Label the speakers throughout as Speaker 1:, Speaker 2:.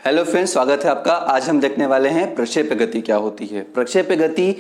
Speaker 1: Hello friends, स्वागत है आपका। आज हम देखने वाले हैं प्रक्षेप्य गति क्या होती है। प्रक्षेप्य गति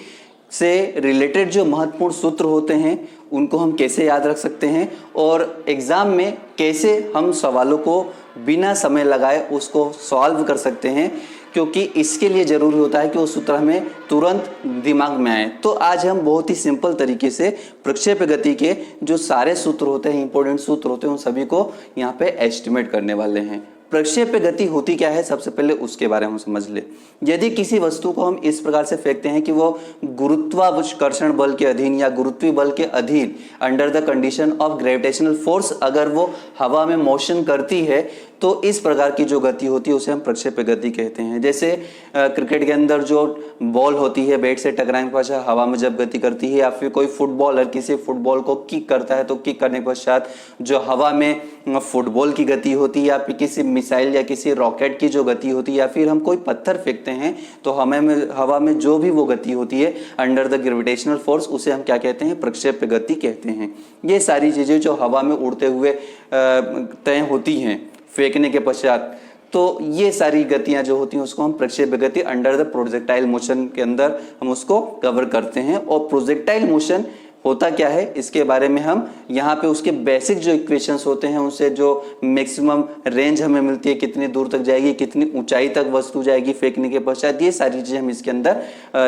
Speaker 1: से रिलेटेड जो महत्वपूर्ण सूत्र होते हैं उनको हम कैसे याद रख सकते हैं और एग्जाम में कैसे हम सवालों को बिना समय लगाए उसको सॉल्व कर सकते हैं, क्योंकि इसके लिए ज़रूरी होता है कि वो सूत्र हमें तुरंत दिमाग में आए। तो आज हम बहुत ही सिंपल तरीके से प्रक्षेप्य गति के जो सारे सूत्र होते हैं, इंपॉर्टेंट सूत्र होते हैं, उन सभी को यहाँ पे एस्टिमेट करने वाले हैं। प्रक्षेप्य गति होती क्या है, सबसे पहले उसके बारे में हम समझ ले। यदि किसी वस्तु को हम इस प्रकार से फेंकते हैं कि वो गुरुत्वाकर्षण बल के अधीन या गुरुत्वीय बल के अधीन under the condition of gravitational force अगर वो हवा में मोशन करती है तो इस प्रकार की जो गति होती है उसे हम प्रक्षेप्य गति कहते हैं। जैसे क्रिकेट के अंदर जो बॉल होती है बैट से टकराने के पश्चात हवा में जब गति करती है, या फिर कोई फुटबॉलर किसी फुटबॉल को किक करता है तो किक करने के पश्चात जो हवा में फुटबॉल की गति होती है, या फिर किसी मिसाइल या किसी रॉकेट की जो गति होती है, या फिर हम कोई पत्थर फेंकते हैं तो हवा में जो भी वो गति होती है अंडर द ग्रेविटेशनल फोर्स, उसे हम क्या कहते हैं, प्रक्षेप्य गति कहते हैं। ये सारी चीजें जो हवा में उड़ते हुए तय होती हैं फेंकने के पश्चात, तो ये सारी गतियां जो होती हैं उसको हम प्रक्षेप्य गति अंडर द प्रोजेक्टाइल मोशन के अंदर हम उसको कवर करते हैं। और प्रोजेक्टाइल मोशन होता क्या है इसके बारे में हम यहाँ पे उसके बेसिक जो इक्वेशंस होते हैं उनसे जो मैक्सिमम रेंज हमें मिलती है, कितनी दूर तक जाएगी, कितनी ऊंचाई तक वस्तु जाएगी फेंकने के पश्चात, ये सारी चीजें हम इसके अंदर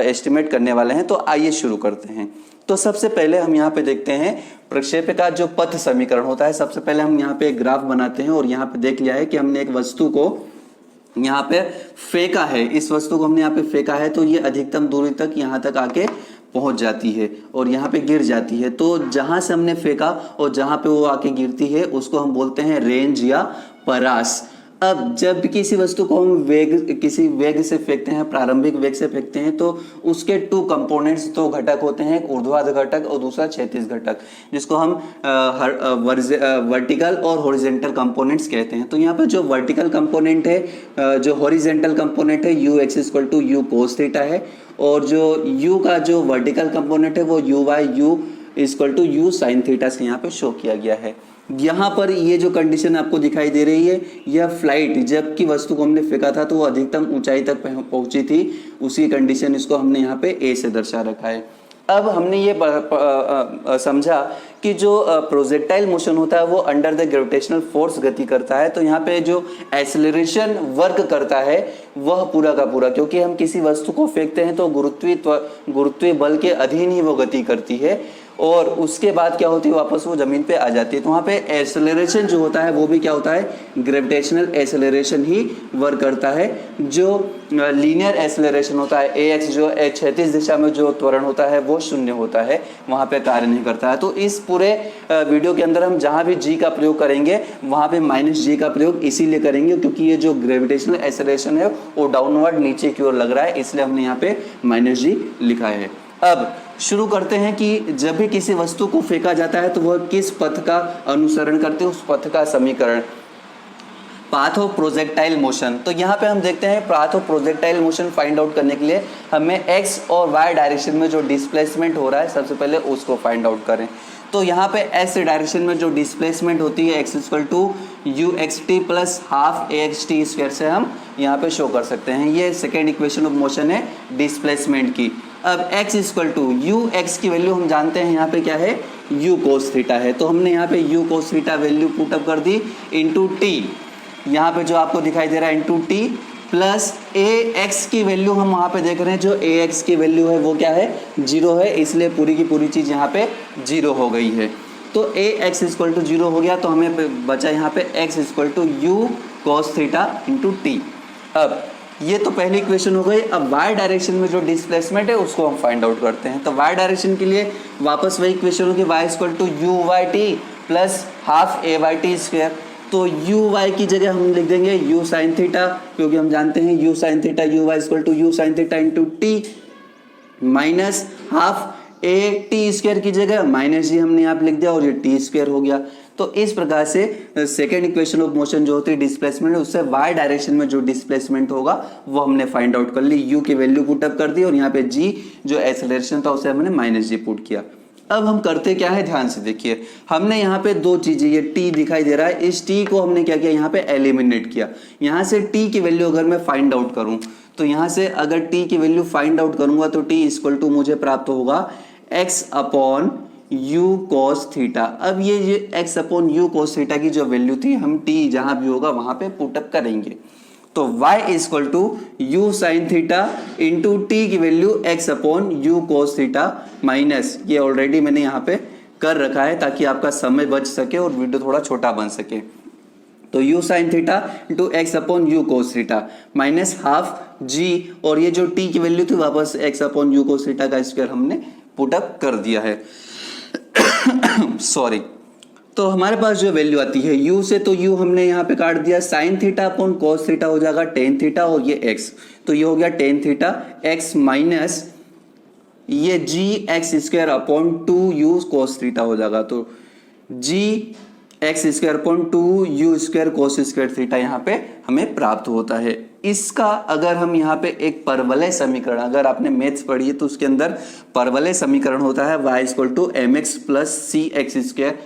Speaker 1: एस्टिमेट करने वाले हैं। तो आइए शुरू करते हैं। तो सबसे पहले हम यहाँ पे देखते हैं प्रक्षेप्य का जो पथ समीकरण होता है। सबसे पहले हम यहाँ पे एक ग्राफ बनाते हैं और यहाँ पे देख लिया है कि हमने एक वस्तु को यहाँ पे फेंका है, इस वस्तु को हमने यहाँ पे फेंका है तो ये अधिकतम दूरी तक यहाँ तक आके पहुंच जाती है और यहाँ पे गिर जाती है। तो जहां से हमने फेंका और जहां पे वो आके गिरती है उसको हम बोलते हैं रेंज या परास। अब जब किसी वस्तु को हम किसी वेग से फेंकते हैं, प्रारंभिक वेग से फेंकते हैं, तो उसके दो घटक होते हैं, एक ऊर्ध्वाधर घटक और दूसरा क्षैतिज घटक, जिसको हम वर्टिकल और हॉरिजॉन्टल कंपोनेंट्स कहते हैं। तो यहाँ पे जो वर्टिकल कंपोनेंट है, जो हॉरिजॉन्टल कंपोनेंट है u x equal to u cos theta है, और जो यू का जो वर्टिकल कंपोनेंट है वो u y u equal to you sine theta से यहाँ पे शो किया गया है। यहाँ पर ये जो कंडीशन आपको दिखाई दे रही है, यह फ्लाइट जबकि वस्तु को हमने फेंका था तो वो अधिकतम ऊंचाई तक पहुंची थी, उसी कंडीशन इसको हमने यहाँ पे ए से दर्शा रखा है। अब हमने ये समझा कि जो प्रोजेक्टाइल मोशन होता है वो अंडर द ग्रेविटेशनल फोर्स गति करता है। तो यहाँ पे जो एक्सेलरेशन वर्क करता है वह पूरा का पूरा, क्योंकि हम किसी वस्तु को फेंकते हैं तो गुरुत्वीय बल के अधीन ही वो गति करती है और उसके बाद क्या होती है, वापस वो जमीन पे आ जाती है। तो वहाँ पे एक्सेलरेशन जो होता है वो भी क्या होता है, ग्रेविटेशनल एक्सेलरेशन ही वर्क करता है। जो लीनियर एक्सेलरेशन होता है ए एक्स, जो क्षैतिज दिशा में जो त्वरण होता है वो शून्य होता है, वहाँ पे कार्य नहीं करता है। तो इस पूरे वीडियो के अंदर हम जहाँ भी जी का प्रयोग करेंगे वहाँ पे माइनस जी का प्रयोग इसीलिए करेंगे क्योंकि ये जो ग्रेविटेशनल एक्सेलरेशन है वो डाउनवर्ड नीचे की ओर लग रहा है, इसलिए हमने यहाँ पे माइनस जी लिखा है। अब शुरू करते हैं कि जब भी किसी वस्तु को फेंका जाता है तो वह किस पथ का अनुसरण करते हैं, उस पथ का समीकरण, पाथ ऑफ प्रोजेक्टाइल मोशन। तो यहाँ पे हम देखते हैं path of projectile motion find out करने के लिए हमें एक्स और वाई डायरेक्शन में जो डिस्प्लेसमेंट हो रहा है सबसे पहले उसको फाइंड आउट करें। तो यहाँ पे एस डायरेक्शन में जो डिस्प्लेसमेंट होती है x equal to u x t plus half a x t square से हम यहाँ पे शो कर सकते हैं। ये सेकेंड इक्वेशन ऑफ मोशन है डिस्प्लेसमेंट की। अब x equal to u x की वैल्यू हम जानते हैं यहाँ पे क्या है, u कोस थीटा है। तो हमने यहाँ पे u cos theta value put up कर दी इंटू टी, यहाँ पे जो आपको दिखाई दे रहा है इंटू टी प्लस ए एक्स की वैल्यू हम वहाँ पे देख रहे हैं, जो ए एक्स की वैल्यू है वो क्या है, 0 है, इसलिए पूरी की पूरी चीज़ यहाँ पे 0 हो गई है। तो ए एक्स इक्वल टू 0 हो गया, तो हमें बचा यहाँ पे x equal to u cos theta into t. अब ये तो पहली इक्वेशन हो गई। अब y डायरेक्शन में जो डिस्प्लेसमेंट है उसको हम फाइंड आउट करते हैं। तो y डायरेक्शन के लिए वापस वही इक्वेशन होगी, y equal to u y t plus half a y t square. तो यू वाई की जगह हम लिख देंगे यू साइन थीटा, क्योंकि हम जानते हैं u sine theta u y equal to you sine theta into t, minus half a t square की जगह माइनस जी हमने यहाँ पे लिख दिया और ये टी स्क्वायर हो गया। तो इस प्रकार से सेकेंड इक्वेशन ऑफ मोशन जो होती है डिस्प्लेसमेंट, उससे y डायरेक्शन में जो डिस्प्लेसमेंट होगा वो हमने फाइंड आउट कर ली, u की वैल्यू पुटअप कर दी और यहाँ पे g जो एक्सेलरेशन था उसे हमने माइनस जी पुट किया। अब हम करते क्या है, ध्यान से देखिए, हमने यहाँ पे दो चीजें, ये t दिखाई दे रहा है, इस t को हमने क्या किया, यहाँ पे एलिमिनेट किया। यहाँ से t की वैल्यू अगर मैं फाइंड आउट करूं तो यहाँ से अगर t की वैल्यू फाइंड आउट करूंगा तो t इक्वल टू मुझे प्राप्त होगा x upon u cos theta. अब ये x upon u cos theta की जो वैल्यू थी हम t जहां भी होगा वहां पे पुटअप करेंगे। तो y equal to u sine theta into T की value x upon u cos theta minus, ये ऑलरेडी मैंने यहाँ पे कर रखा है ताकि आपका समय बच सके और वीडियो थोड़ा छोटा बन सके। तो u sine theta into x upon you cos theta minus half g, और ये जो t की वैल्यू थी वापस x upon you cos theta का स्क्वायर हमने पुटअप कर दिया है। सॉरी, तो हमारे पास जो वैल्यू आती है u से, तो u हमने यहाँ पे काट दिया, sign theta upon cos theta हो जाएगा टेन थीटा, और ये x, तो ये हो गया टेन थीटा x माइनस ये g x square upon two u cos theta हो जाएगा। तो g x square upon two you square cos square theta यहाँ पे हमें प्राप्त होता है। इसका अगर हम यहाँ पे एक परवलय समीकरण, अगर आपने मैथ्स पढ़ी है तो उसके अंदर परवलय समीकरण होता है y equal to M X plus C X square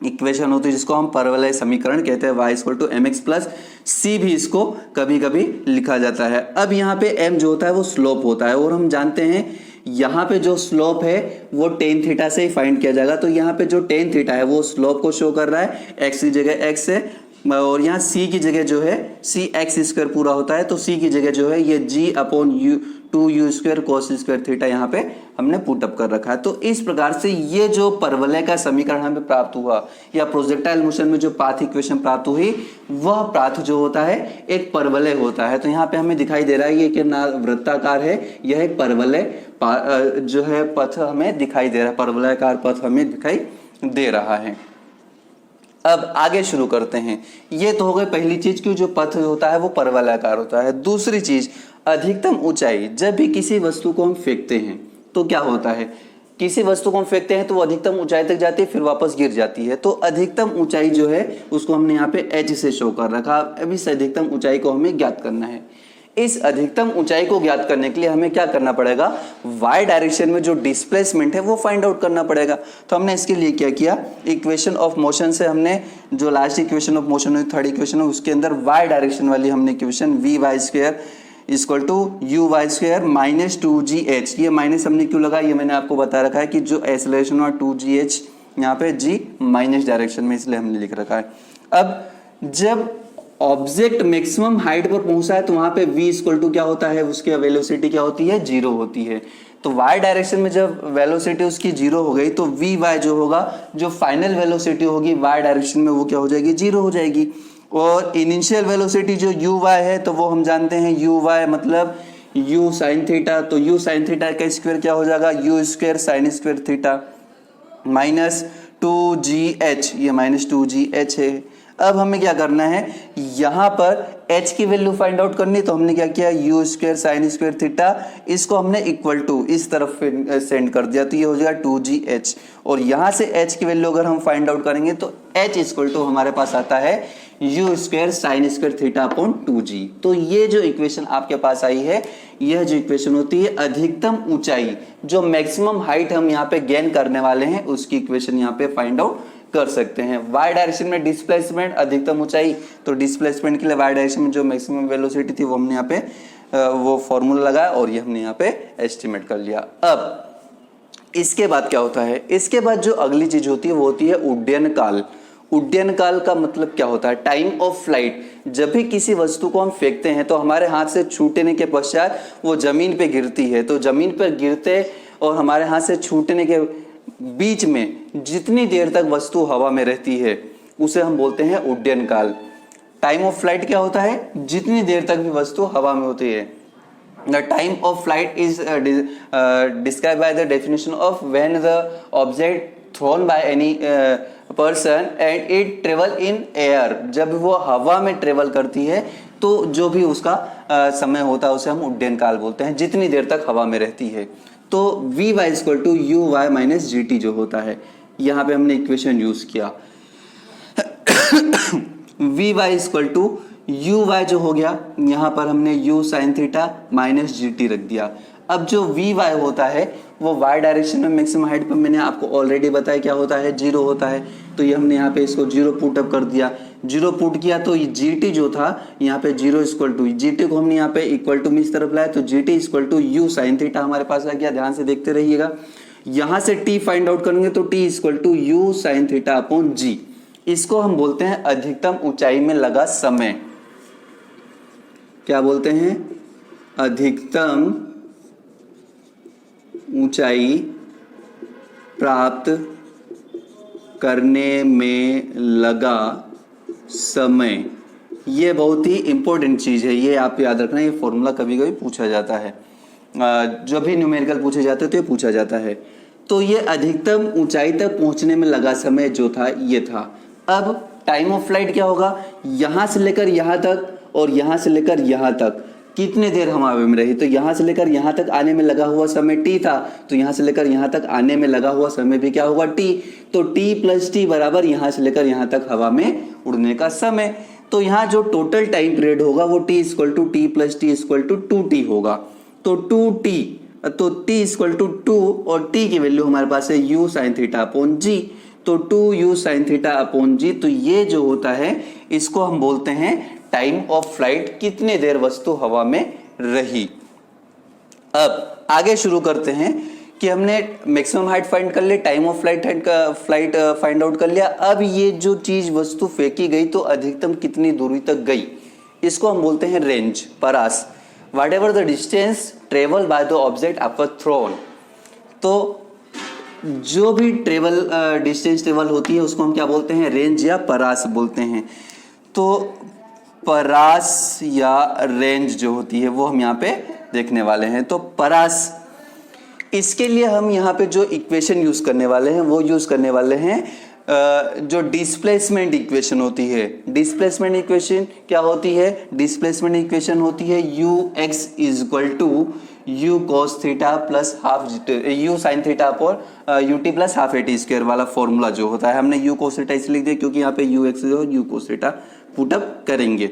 Speaker 1: equation होती है, जिसको हम परवलय समीकरण कहते हैं। y equal to M X plus C भी इसको कभी कभी लिखा जाता है। अब यहाँ पे m जो होता है वो स्लोप होता है, और हम जानते हैं यहाँ पे जो स्लोप है वो टेन थीटा से ही फाइंड किया जाएगा। तो यहाँ पे जो टेन थीटा है वो स्लोप को शो कर रहा है, x की जगह x है, और यहाँ c की जगह जो है c एक्स स्क्वायर पूरा होता है, तो c की जगह जो है ये g upon u two you square cos square theta यहाँ पे हमने पुटअप कर रखा है। तो इस प्रकार से ये जो परवलय का समीकरण हमें प्राप्त हुआ, या प्रोजेक्टाइल मोशन में जो पाथ इक्वेशन प्राप्त हुई, वह पाथ जो होता है एक परवलय होता है। तो यहाँ पे हमें दिखाई दे रहा है ये कि ना वृत्ताकार है, यह एक परवलय जो है पथ हमें दिखाई दे रहा है, परवलयाकार पथ हमें दिखाई दे रहा है। अब आगे शुरू करते हैं। ये तो हो गई पहली चीज कि जो पथ होता है वो परवलयाकार होता है। दूसरी चीज, अधिकतम ऊंचाई। जब भी किसी वस्तु को हम फेंकते हैं तो क्या होता है, किसी वस्तु को हम फेंकते हैं तो वो अधिकतम ऊंचाई तक जाती है, फिर वापस गिर जाती है। तो अधिकतम ऊंचाई जो है उसको हमने यहाँ पे h से शो कर रखा। अब इस अधिकतम ऊंचाई को हमें ज्ञात करना है। इस अधिकतम ऊंचाई को ज्ञात करने के लिए हमें क्या करना पड़ेगा, y डायरेक्शन में जो डिस्प्लेसमेंट है वो फाइंड आउट करना पड़ेगा। तो हमने इसके लिए क्या किया, इक्वेशन ऑफ मोशन से हमने जो लास्ट इक्वेशन ऑफ मोशन हुई, थर्ड इक्वेशन है, उसके अंदर y डायरेक्शन वाली हमने equation v y square equal to u y square minus two g h. ये माइनस हमने क्यों लगा, ये मैंने आपको बता रखा है कि जो एक्सेलरेशन और टू जी एच यहाँ पे g माइनस डायरेक्शन में, इसलिए हमने लिख रखा है। अब जब ऑब्जेक्ट मैक्सिमम हाइट पर पहुंचा है तो वहां पे v इक्वल टू क्या होता है, उसकी वेलोसिटी क्या होती है, जीरो होती है। तो y डायरेक्शन में जब वेलोसिटी उसकी जीरो हो गई तो वी वाई जो होगा, जो फाइनल वेलोसिटी होगी y डायरेक्शन में, वो क्या हो जाएगी, जीरो हो जाएगी। और इनिशियल वेलोसिटी जो यू वाई है तो वो हम जानते हैं यू वाई मतलब u साइन थीटा। तो u साइन थीटा का स्क्वायर क्या हो जाएगा, u square sine square theta minus two g h, ये माइनस टू जी एच है। अब हमें क्या करना है, यहाँ पर h की वैल्यू फाइंड आउट करनी, तो हमने क्या किया, you square sine square theta, इसको हमने इक्वल टू इस तरफ सेंड कर दिया, तो ये हो जाएगा टू जी एच। और यहाँ से h की वैल्यू अगर हम फाइंड आउट करेंगे तो h इक्वल टू हमारे पास आता है U square sine square theta upon two G. तो ये जो इक्वेशन आपके पास आई है, यह जो इक्वेशन होती है अधिकतम ऊंचाई, जो मैक्सिमम हाइट हम यहाँ पे गेन करने वाले हैं, उसकी इक्वेशन यहाँ पे फाइंड आउट कर सकते हैं। y डायरेक्शन में डिस्प्लेसमेंट अधिकतम ऊंचाई, तो डिस्प्लेसमेंट के लिए y डायरेक्शन में जो मैक्सिमम वेलोसिटी थी वो हमने यहाँ पे वो फॉर्मूला लगाया और ये हमने यहाँ पे एस्टिमेट कर लिया। अब इसके बाद क्या होता है, इसके बाद जो अगली चीज होती है वो होती है उड्डयन काल। उड्डयन काल का मतलब क्या होता है, टाइम ऑफ फ्लाइट। जब भी किसी वस्तु को हम फेंकते हैं तो हमारे हाथ से छूटने के पश्चात वो जमीन पे गिरती है, तो जमीन पर गिरते और हमारे हाथ से छूटने के बीच में जितनी देर तक वस्तु हवा में रहती है उसे हम बोलते हैं उड्डयन काल। टाइम ऑफ फ्लाइट क्या होता है, जितनी देर तक भी वस्तु हवा में होती है। The time of flight is described by the definition of when the object thrown by any person and it travel in air। जब वो हवा में ट्रेवल करती है तो जो भी उसका समय होता है उसे हम उड्डयन काल बोलते हैं, जितनी देर तक हवा में रहती है। तो v y equal to u y minus g t जो होता है, यहाँ पे हमने इक्वेशन यूज किया। V y equal to u y जो हो गया, यहाँ पर हमने u sine theta minus g t रख दिया। अब जो वी वाई होता है वो वाई डायरेक्शन में मैक्सिमम हाइट पर मैंने आपको ऑलरेडी बताया क्या होता है, 0 होता है। तो ये हमने यहाँ पे इसको 0 पुट अप कर दिया, 0 पुट किया तो जी टी जो था यहाँ पे 0 इक्वल टू जी टी को हमने यहाँ पे इक्वल टू में इस तरफ लाया, तो g t equal to you sine theta हमारे पास आ गया। ध्यान से देखते रहिएगा, यहाँ से टी फाइंड आउट करेंगे तो T equal to you sine theta upon G. इसको हम बोलते हैं अधिकतम ऊंचाई में लगा समय। क्या बोलते हैं? अधिकतम ऊंचाई प्राप्त करने में लगा समय। ये बहुत ही इंपॉर्टेंट चीज है, ये आप याद रखना। ये फॉर्मूला कभी कभी पूछा जाता है, जो भी न्यूमेरिकल पूछे जाते हैं तो ये पूछा जाता है। तो ये अधिकतम ऊंचाई तक पहुंचने में लगा समय जो था ये था। अब टाइम ऑफ फ्लाइट क्या होगा? यहां से लेकर यहां तक और यहां से लेकर यहां तक कितने देर हम हवा में रही? तो यहां से लेकर यहां तक आने में लगा हुआ समय टी था, तो यहां से लेकर यहां तक आने में लगा हुआ समय भी क्या होगा? टी। तो टी प्लस टी बराबर यहां से लेकर यहां तक हवा में उड़ने का समय। तो यहाँ जो टोटल टाइम पीरियड होगा वो t equal to t plus t equal to 2t होगा। तो 2t, तो t इक्वल टू 2 और t की वैल्यू हमारे पास है u साइन थीटा अपॉन जी। तो 2u साइन थीटा अपॉन जी, तो ये जो होता है इसको हम बोलते हैं टाइम ऑफ फ्लाइट, कितने देर वस्तु हवा में रही। अब आगे शुरू करते हैं कि हमने मैक्सिमम हाइट फाइंड कर ली, time of flight find out कर लिया। अब ये जो चीज वस्तु फेंकी गई तो अधिकतम कितनी दूरी तक गई, इसको हम बोलते हैं रेंज, परास। Whatever the distance travel by the object upper thrown. तो जो भी डिस्टेंस ट्रेवल होती है उसको हम क्या बोलते हैं? रेंज या परास बोलते हैं। तो परास या रेंज जो होती है वो हम यहाँ पे देखने वाले हैं। तो परास, इसके लिए हम यहाँ पे जो इक्वेशन यूज करने वाले हैं वो यूज करने वाले हैं जो डिस्प्लेसमेंट इक्वेशन होती है। डिस्प्लेसमेंट इक्वेशन क्या होती है? डिस्प्लेसमेंट इक्वेशन होती है u x is equal to u cos theta plus half u sine theta upon u t plus half a t square वाला फॉर्मूला जो होता है। हमने यू कॉस थीटा इसलिए लिख दिया क्योंकि यहाँ पे u x u cos theta put up करेंगे।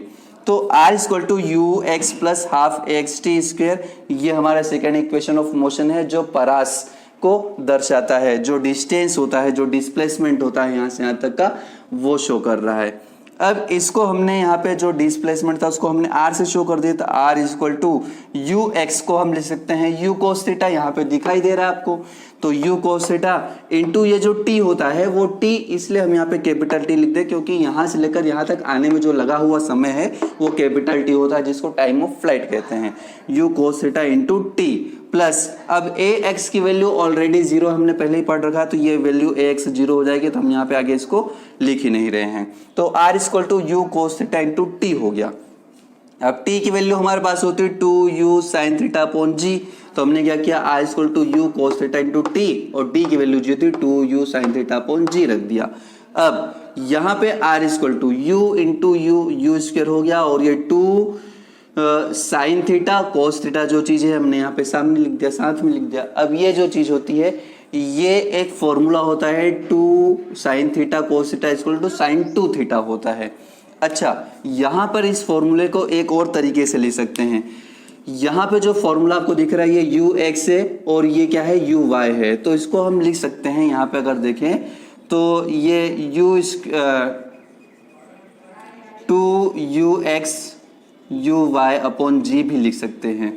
Speaker 1: तो r equal to u x plus half x t square, ये हमारा सेकेंड इक्वेशन ऑफ मोशन है जो परास को दर्शाता है। जो डिस्टेंस होता है, जो डिस्प्लेसमेंट होता है यहाँ से यहाँ तक का, वो शो कर रहा है। अब इसको हमने यहाँ पे जो डिस्प्लेसमेंट था उसको हमने r से शो कर दिया। तो r equal to u x को हम लिख सकते हैं यू कोस थीटा, यहाँ पे दिखाई दे रहा है आपको। तो यू कोस थीटा इंटू ये जो t होता है वो t, इसलिए हम यहाँ पे कैपिटल T लिख दे क्योंकि यहाँ से लेकर यहाँ तक आने में जो लगा हुआ समय है वो कैपिटल T होता है, जिसको टाइम ऑफ फ्लाइट कहते हैं। You cos theta into T plus, अब ए एक्स की वैल्यू ऑलरेडी 0 हमने पहले ही पढ़ रखा, तो ये वैल्यू ए एक्स 0 हो जाएगी, तो हम यहाँ पे आगे इसको लिख ही नहीं रहे हैं। तो r equal to u cos theta into t हो गया। अब t की वैल्यू हमारे पास होती है 2u साइन थीटा अपॉन जी, तो हमने क्या किया, r equal to u cos theta into t, और t की वैल्यू जो थी 2u साइन थीटा अपॉन जी रख दिया। अब यहाँ पे r equal to u into u square हो गया, और ये 2 साइन थीटा कोस थीटा जो चीज है हमने यहाँ पे सामने लिख दिया, साथ में लिख दिया। अब ये जो चीज होती है ये एक फॉर्मूला होता है 2 sine theta cos theta equal to sine 2 theta होता है। अच्छा, यहाँ पर इस फॉर्मूले को एक और तरीके से लिख सकते हैं। यहाँ पे जो फॉर्मूला आपको दिख रहा है ये यू एक्स है और ये क्या है, यू वाई है, तो इसको हम लिख सकते हैं यहाँ पे अगर देखें तो ये U 2ux U Y upon G भी लिख सकते हैं,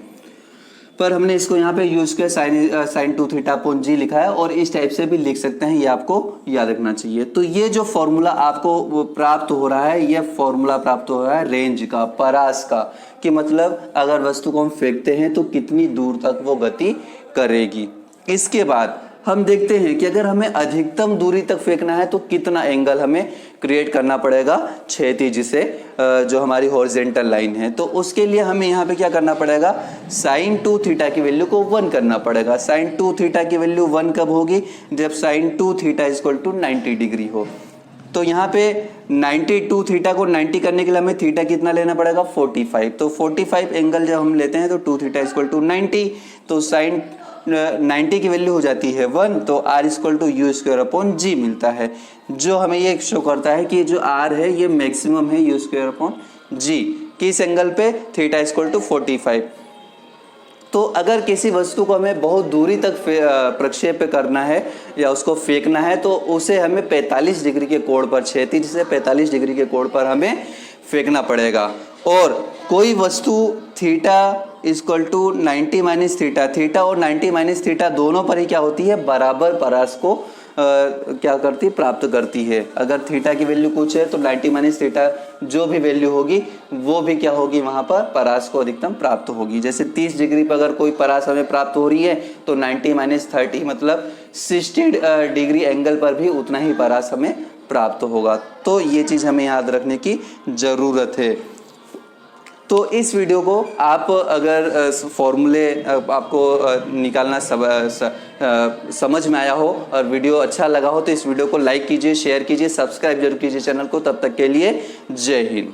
Speaker 1: पर हमने इसको यहाँ पे U square sine 2 theta upon G लिखा है, और इस टाइप से भी लिख सकते हैं, ये आपको याद रखना चाहिए। तो ये जो फॉर्मूला आपको प्राप्त हो रहा है, ये फॉर्मूला प्राप्त हो रहा है रेंज का, परास का, कि मतलब अगर वस्तु को हम फेंकते हैं तो कितनी दूर तक वो गति करेगी। इसके बाद हम देखते हैं कि अगर हमें अधिकतम दूरी तक फेंकना है तो कितना एंगल हमें क्रिएट करना पड़ेगा क्षैतिज से, जो हमारी हॉरिजॉन्टल लाइन है। तो उसके लिए हमें यहाँ पे क्या करना पड़ेगा, साइन 2 थीटा की वैल्यू को 1 करना पड़ेगा। साइन 2 थीटा की वैल्यू 1 कब होगी, जब sine 2 theta equal to 90 degree हो। तो यहाँ पे 92 थीटा को 90 करने के लिए हमें थीटा कितना लेना पड़ेगा, 45। तो 45 एंगल जब हम लेते हैं तो 2 थीटा इक्वल टू 90, तो साइन 90 की वैल्यू हो जाती है 1, तो r equal to you square upon G मिलता है, जो हमें ये शो करता है कि जो r है ये मैक्सिमम है यू स्क्वायर अपॉन जी, किस एंगल पे, थीटा इक्वल टू 45। तो अगर किसी वस्तु को हमें बहुत दूरी तक प्रक्षेप करना है या उसको फेंकना है तो उसे हमें 45 डिग्री के कोण पर, क्षैतिज से 45 डिग्री के कोण पर हमें फेंकना पड़ेगा। और कोई वस्तु theta equal to 90 minus theta, theta और 90 माइनस थीटा दोनों पर ही क्या होती है, बराबर परास को क्या करती, प्राप्त करती है। अगर थीटा की वैल्यू कुछ है तो 90 माइनस थीटा जो भी वैल्यू होगी वो भी क्या होगी, वहां पर परास को अधिकतम प्राप्त होगी। जैसे 30 डिग्री पर अगर कोई परास हमें प्राप्त हो रही है तो 90 माइनस 30 मतलब 60 डिग्री एंगल पर भी उतना ही परास हमें प्राप्त होगा। तो ये चीज हमें याद रखने की जरूरत है। तो इस वीडियो को आप अगर फॉर्मूले आपको निकालना समझ में आया हो और वीडियो अच्छा लगा हो तो इस वीडियो को लाइक कीजिए, शेयर कीजिए, सब्सक्राइब जरूर कीजिए चैनल को। तब तक के लिए जय हिंद।